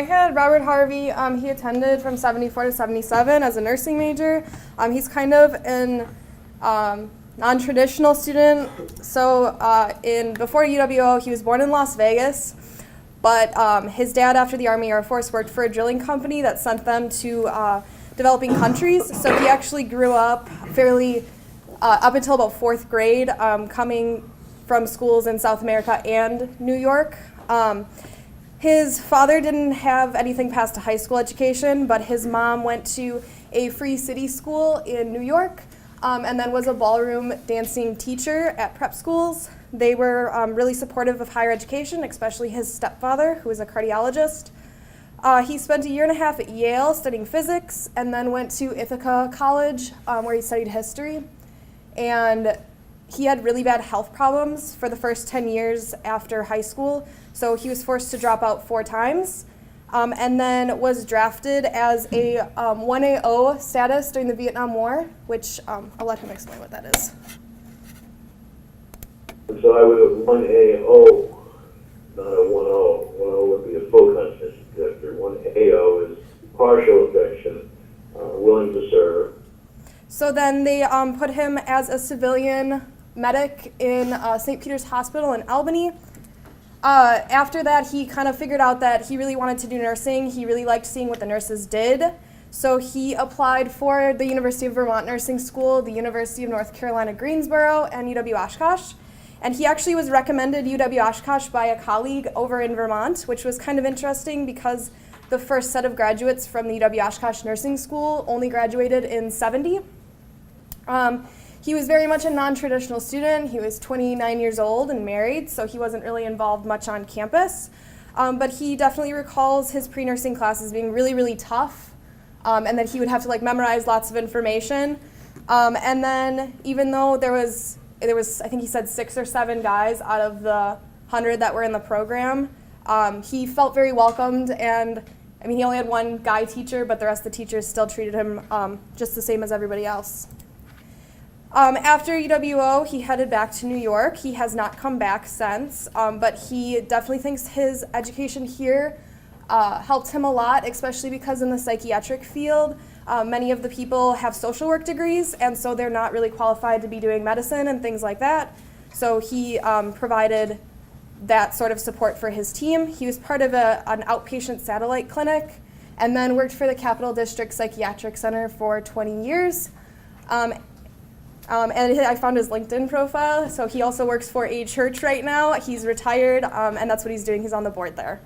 I had Robert Harvey. He attended from 74 to 77 as a nursing major. He's kind of an non-traditional student. So before UWO, he was born in Las Vegas, but his dad, after the Army Air Force, worked for a drilling company that sent them to developing countries. So he actually grew up fairly up until about 4th grade, coming from schools in South America and New York. His father didn't have anything past a high school education, but his mom went to a free city school in New York, and then was a ballroom dancing teacher at prep schools. They were really supportive of higher education, especially his stepfather, who was a cardiologist. He spent a year and a half at Yale studying physics, and then went to Ithaca College, where he studied history. And he had really bad health problems for the first 10 years after high school, so he was forced to drop out 4 times, and then was drafted as a 1AO status during the Vietnam War, which I'll let him explain what that is. So I was a 1AO, not a 10. 10 would be a full conscience injector. 1AO is partial infection, willing to serve. So then they put him as a civilian medic in St. Peter's Hospital in Albany. After that, he kind of figured out that he really wanted to do nursing. He really liked seeing what the nurses did. So he applied for the University of Vermont Nursing School, the University of North Carolina, Greensboro, and UW-Oshkosh. And he actually was recommended UW-Oshkosh by a colleague over in Vermont, which was kind of interesting because the first set of graduates from the UW-Oshkosh Nursing School only graduated in 70. He was very much a non-traditional student. He was 29 years old and married, so he wasn't really involved much on campus. But he definitely recalls his pre-nursing classes being really, really tough, and that he would have to memorize lots of information. And then even though there was, I think he said 6 or 7 guys out of the 100 that were in the program, he felt very welcomed. And I mean, he only had 1 guy teacher, but the rest of the teachers still treated him just the same as everybody else. After UWO, he headed back to New York. He has not come back since, but he definitely thinks his education here helped him a lot, especially because in the psychiatric field, many of the people have social work degrees, and so they're not really qualified to be doing medicine and things like that. So he provided that sort of support for his team. He was part of an outpatient satellite clinic, and then worked for the Capital District Psychiatric Center for 20 years. And I found his LinkedIn profile, so he also works for a church right now. He's retired, and that's what he's doing. He's on the board there.